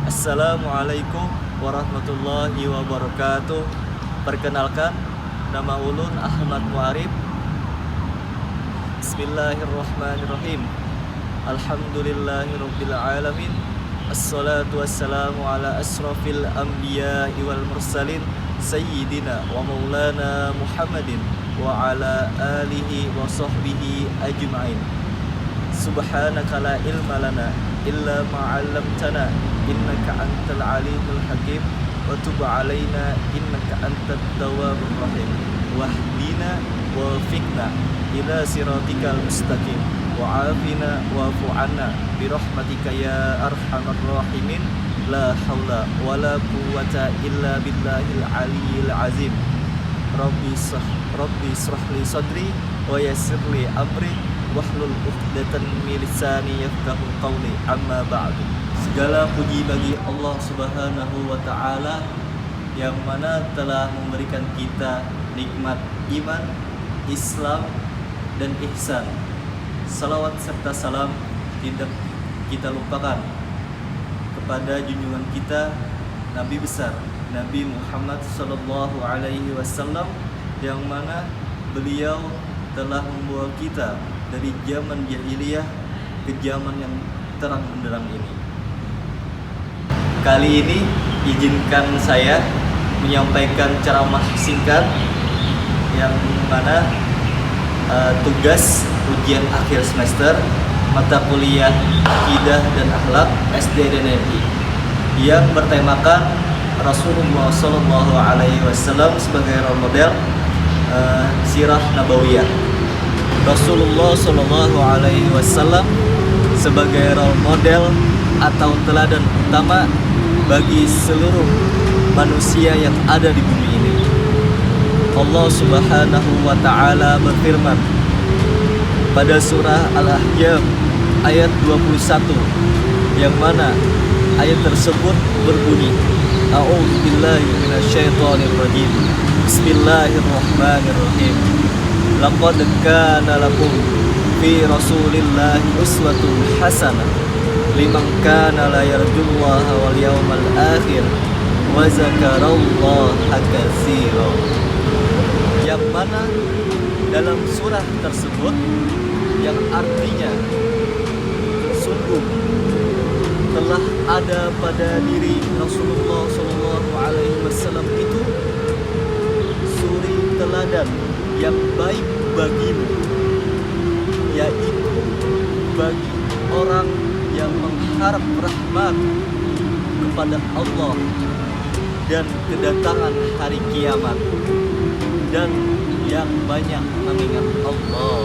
Assalamualaikum warahmatullahi wabarakatuh. Perkenalkan, nama ulun Ahmad Muarif. Bismillahirrahmanirrahim. Alhamdulillahirabbil alamin. Assalatu wassalamu ala asrafil anbiya'i wal mursalin sayyidina wa maulana Muhammadin wa ala alihi wa sahbihi ajma'in. Subhanaka la ilma lana illa ma 'allamtana innaka antal alimul hakim wa tub 'alaina innaka antat tawwabur rahim wahdina wa fiqna ila siratikal mustaqim wa 'afina wa'fu 'anna bi rahmatika ya arhamar rahimin la haula wala quwwata illa billahil aliyyil azim. Rabbi israh li sadri wa yassir li amri wahlul 'uqdatam min lisani yafqahu qawli, amma ba'du. Segala puji bagi Allah Subhanahu wa taala yang mana telah memberikan kita nikmat iman, Islam dan ihsan. Salawat serta salam tidak kita lupakan kepada junjungan kita Nabi besar Nabi Muhammad sallallahu alaihi wasallam, yang mana beliau telah membawa kita dari zaman jahiliyah ke zaman yang terang benderang ini. Kali ini izinkan saya menyampaikan ceramah singkat yang mana tugas ujian akhir semester mata kuliah Akidah dan Akhlak SD dan MI yang bertemakan Rasulullah Sallallahu Alaihi Wasallam sebagai role model, sirah nabawiyah. Rasulullah Sallallahu Alaihi Wasallam sebagai role model atau teladan utama bagi seluruh manusia yang ada di bumi ini. Allah Subhanahu wa taala berfirman pada surah Al-Ahzab ayat 21, yang mana ayat tersebut berbunyi, A'udzubillahi minasyaitonir rajim. Bismillahirrahmanirrahim. Laqad kana lakum fi Rasulillahi uswatun hasanah liman kana la yarjullaha wal yawmal akhir wa zakarallaha katsira. Yang mana dalam surah tersebut yang artinya sungguh telah ada pada diri Rasulullah SAW itu suri teladan yang baik bagimu, yaitu bagi orang yang mengharap rahmat kepada Allah dan kedatangan hari kiamat, dan yang banyak mengingat Allah.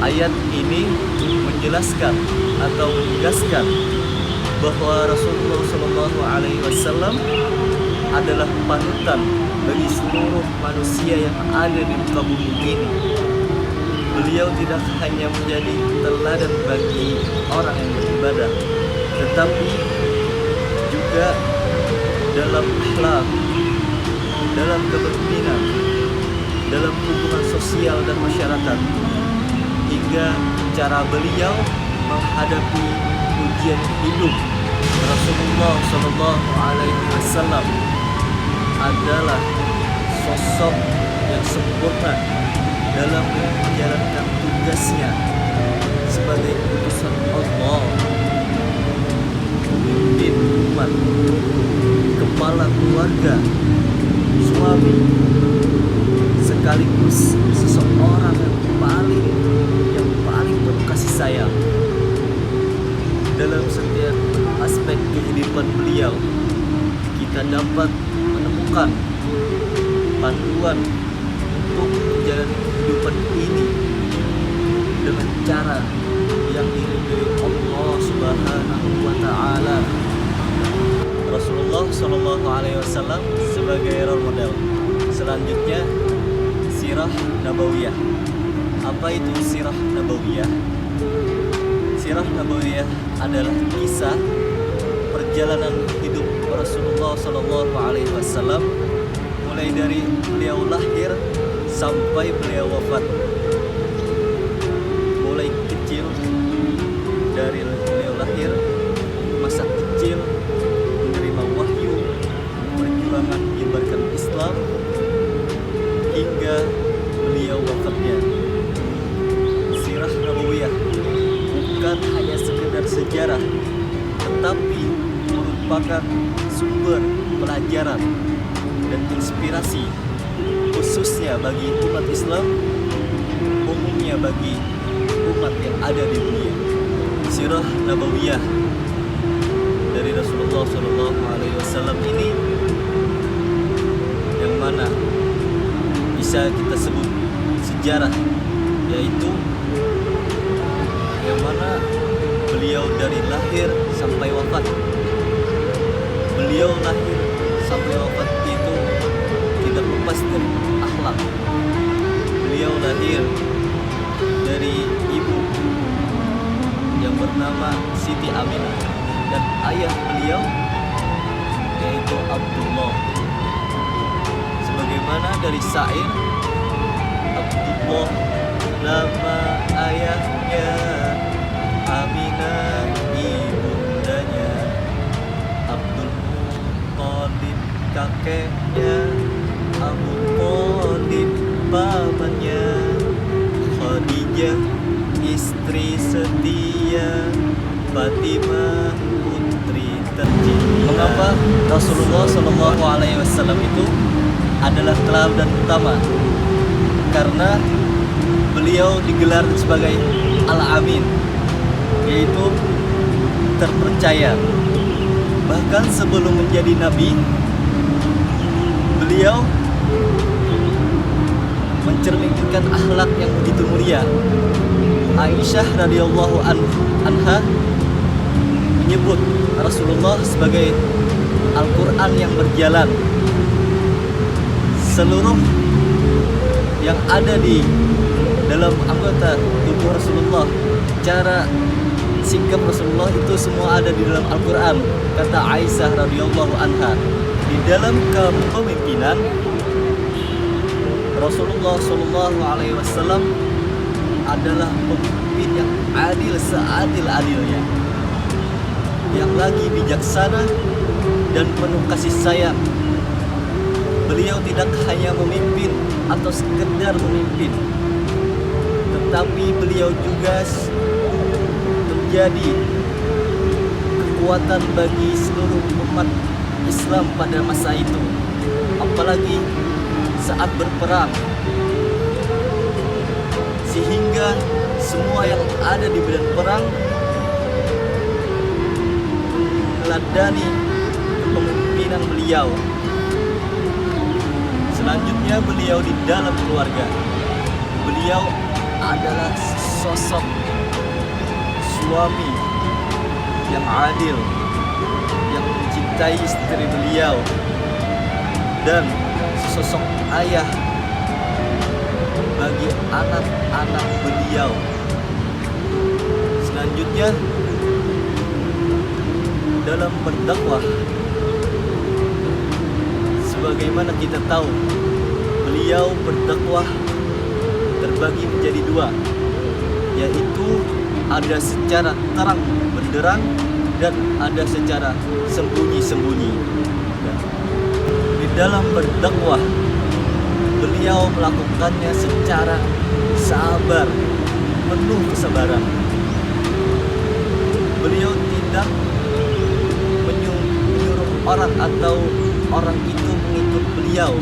Ayat ini menjelaskan atau menegaskan bahwa Rasulullah SAW adalah panutan bagi seluruh manusia yang ada di muka bumi ini. Beliau tidak hanya menjadi teladan bagi orang yang beribadah, tetapi juga dalam akhlak, dalam kepemimpinan, dalam hubungan sosial dan masyarakat, hingga cara beliau menghadapi ujian hidup. Rasulullah SAW adalah sosok yang sempurna dalam menjalankan tugasnya sebagai utusan Allah, pemimpin umat, kepala keluarga, suami, sekaligus seseorang yang paling penuh kasih sayang. Dalam setiap aspek kehidupan beliau, kita dapat menemukan panduan untuk menjalani kehidupan ini dengan cara yang diridhoi Allah Subhanahu wa taala. Rasulullah Shallallahu alaihi wasallam sebagai role model. Selanjutnya, sirah nabawiyah. Apa itu sirah nabawiyah? Sirah nabawiyah adalah kisah perjalanan hidup Rasulullah Shallallahu alaihi wasallam mulai dari beliau lahir sampai beliau wafat. Mulai kecil, dari beliau lahir, masa kecil, tetapi merupakan sumber pelajaran dan inspirasi khususnya bagi umat Islam, umumnya bagi umat yang ada di dunia. Sirah Nabawiyah dari Rasulullah SAW ini yang mana bisa kita sebut sejarah, yaitu yang mana beliau dari lahir sampai wafat, beliau lahir sampai wafat itu tidak lepas dari akhlak. Beliau lahir dari ibu yang bernama Siti Aminah dan ayah beliau yaitu Abdullah. Sebagaimana dari syair, Abdullah nama ayahnya, Aminah ibundanya, Abdul Muthalib kakeknya, Abu Thalib pamannya, Khadijah istri setia, Fatimah putri tercinta. Mengapa Rasulullah SAW itu adalah teladan utama? Karena beliau digelar sebagai Al-Amin, yaitu terpercaya. Bahkan sebelum menjadi nabi, beliau mencerminkan akhlak yang begitu mulia. Aisyah radhiyallahu anha menyebut Rasulullah sebagai Al-Quran yang berjalan. Seluruh yang ada di dalam anggota tubuh Rasulullah, cara sikap Rasulullah itu semua ada di dalam Al-Quran, kata Aisyah radhiyallahu anha. Di dalam kepemimpinan Rasulullah SAW adalah pemimpin yang adil seadil-adilnya, yang lagi bijaksana dan penuh kasih sayang. Beliau tidak hanya memimpin atau sekedar memimpin, tetapi beliau juga menjadi kekuatan bagi seluruh umat Islam pada masa itu, apalagi saat berperang, sehingga semua yang ada di medan perang meneladani kepemimpinan beliau. Selanjutnya beliau di dalam keluarga, beliau adalah sosok suami yang adil, yang mencintai istri beliau, dan sosok ayah bagi anak-anak beliau. Selanjutnya dalam berdakwah, sebagaimana kita tahu, beliau berdakwah terbagi menjadi dua, yaitu ada secara terang benderang dan ada secara sembunyi-sembunyi. Di dalam berdakwah, beliau melakukannya secara sabar, penuh kesabaran. Beliau tidak menyuruh orang atau orang itu mengikut beliau,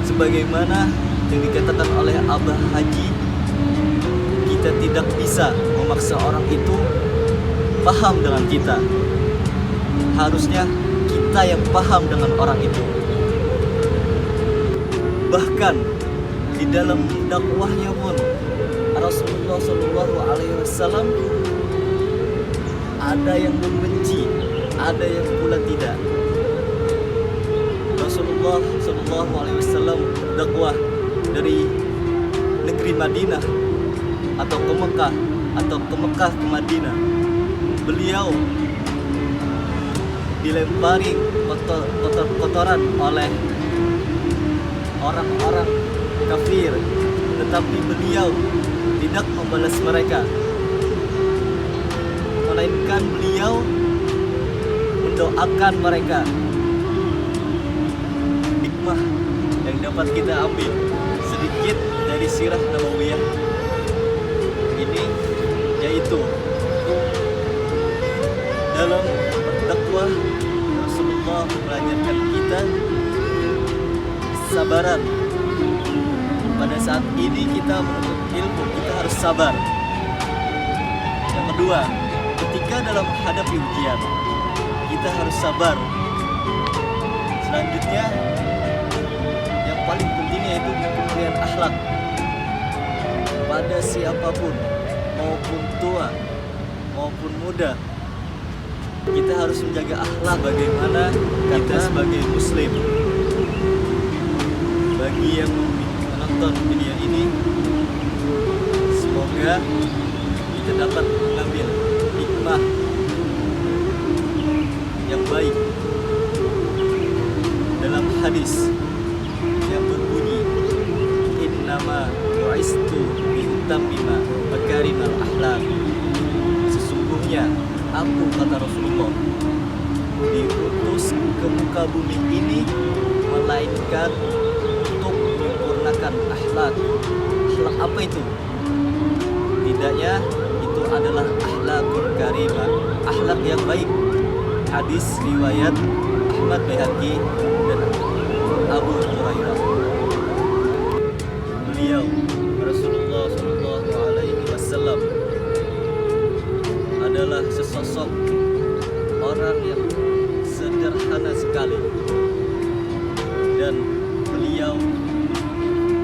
sebagaimana yang dikatakan oleh Abah Haji, kita tidak bisa memaksa orang itu paham dengan kita. Harusnya kita yang paham dengan orang itu. Bahkan di dalam dakwahnya pun Rasulullah SAW ada yang membenci, ada yang pula tidak. Rasulullah SAW berdakwah dari negeri Madinah atau ke Mekah ke Madinah. Beliau dilempari kotoran oleh orang-orang kafir, tetapi beliau tidak membalas mereka, melainkan beliau mendoakan mereka. Hikmah yang dapat kita ambil sedikit dari sirah Nabawiyah ini, yaitu Dalam berdakwah, Rasulullah mengajarkan kita sabaran. Pada saat ini kita menuntut ilmu, kita harus sabar. Yang kedua, ketika dalam menghadapi ujian, kita harus sabar. Selanjutnya, yang paling penting yaitu kemuliaan akhlak pada siapapun, maupun tua maupun muda. Kita harus menjaga akhlak. Bagaimana kita sebagai muslim. Bagi yang menonton video ini, semoga kita dapat mengambil hikmah yang baik dalam hadis yang berbunyi, innama bu'istu liutammima makarimal akhlak. Sesungguhnya aku, kata Rasulullah, diutus ke muka bumi ini melainkan untuk menyempurnakan akhlak. Akhlak apa itu? Tidaknya itu adalah akhlakul karimah, akhlak yang baik. Hadis riwayat Ahmad Baihaqi dan Abu Hurairah. Beliau Rasulullah Shallallahu Alaihi Wasallam adalah sesosok orang yang sederhana sekali, dan beliau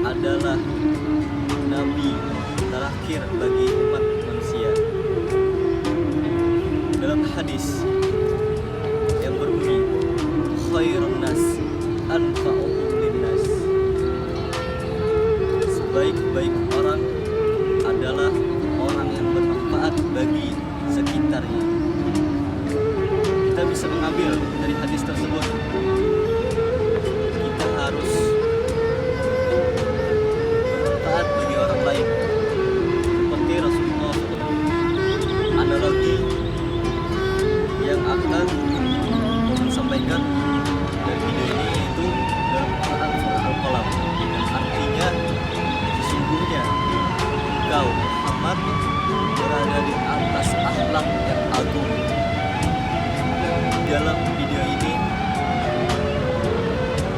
adalah nabi terakhir bagi umat manusia. Dalam hadis yang berbunyi, khairun nas anfa'uhum linnas. Sebaik-baik orang adalah orang yang bermanfaat bagi sekitarnya. Kita bisa mengambil dari hadis tersebut, kita harus bermanfaat bagi orang lain. Seperti Rasulullah SAW, analogi yang akan disampaikan dari video ini yaitu dalam Quran surah Al-Qalam. Artinya, sesungguhnya engkau Muhammad berada di atas akhlak yang agung. Dalam video ini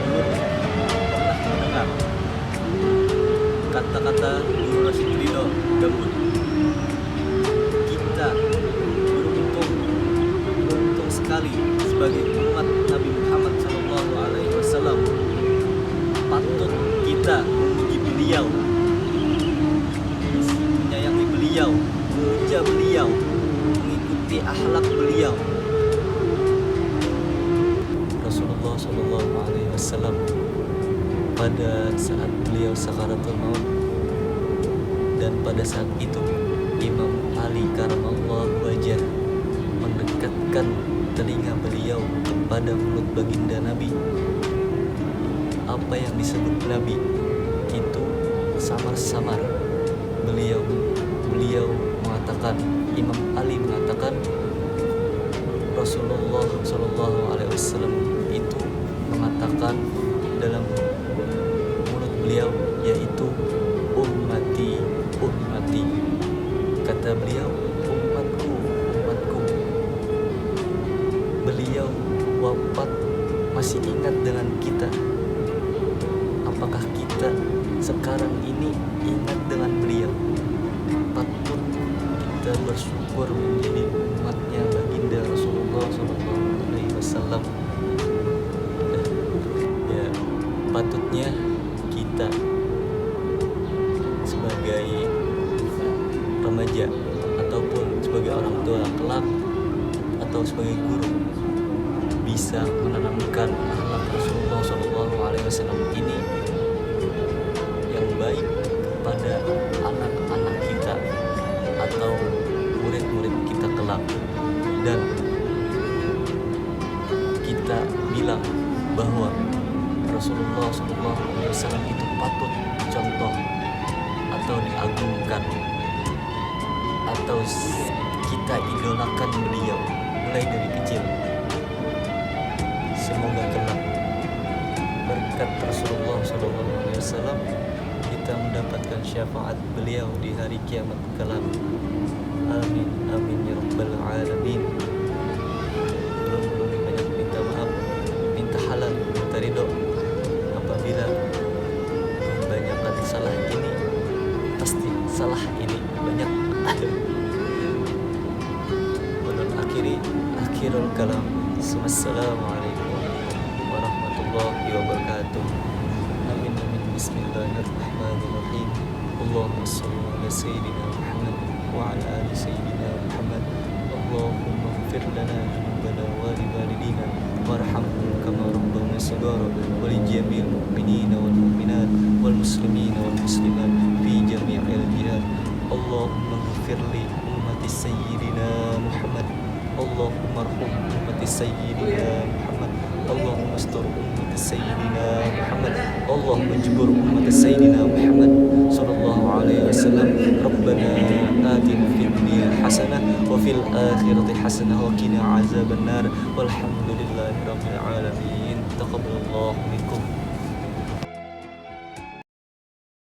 belum pernah mendengar kata-kata Guru Rashid Ridho Gambut. Kita beruntung sekali sebagai umat Nabi Muhammad SAW. Patut kita memuji beliau, menyayangi beliau, memuja beliau, mengikuti akhlak beliau. Rasulullah Shallallahu Alaihi Wasallam pada saat beliau sakaratul maut, dan pada saat itu Imam Ali karamallahu wajah mendekatkan telinga beliau kepada mulut baginda Nabi. Apa yang disebut Nabi itu samar-samar. Beliau mengatakan, Imam Ali mengatakan, Rasulullah Shallallahu Alaihi Wasallam itu mengatakan dalam mulut beliau, yaitu ummati, ummati. Kata beliau, umatku, umatku. Beliau wafat masih ingat dengan kita. Apakah kita sekarang ini ingat dengan beliau? Patut kita bersyukur menjadi umatnya baginda Rasulullah SAW. Ya, patutnya kita sebagai remaja ataupun sebagai orang tua kelak atau sebagai guru bisa menanamkan akhlak Rasulullah SAW ini yang baik kepada anak-anak kita atau murid-murid kita kelak, dan kita bilang bahwa Rasulullah SAW itu patut contoh atau diagungkan, atau kita idolakan beliau mulai dari kecil. Semoga kelak berkat Rasulullah SAW kita mendapatkan syafaat beliau di hari kiamat kelak. Amin, amin ya rabbal alamin. masalah ini banyak. Akhirul kalam. Assalamualaikum warahmatullahi wabarakatuh. Amin amin. Bismillahirrahmanirrahim. Allahumma shalli ala sayyidina Muhammad wa ala ali sayyidina Muhammad. Allahumma ighfir lana dzunubana wa li walidina warhamhum kama rabbayana shaghara wa li jami'il mu'minina wal mu'minat wal muslimina wal muslimat fi jami'il jihad. Allahumma ighfir li ummati sayyidina Muhammad. Allahumma arham ummati sayyidina Muhammad. Allahumma astur ummati sayyidina Muhammad. Allahumma jbur ummati sayyidina Muhammad sallallahu alaihi wasallam. Rabbana atina fid dunya hasanah wa fil akhirati hasanah wa qina azabannar. Walhamdulillahi rabbil alamin. Taqabbalallahu minkum.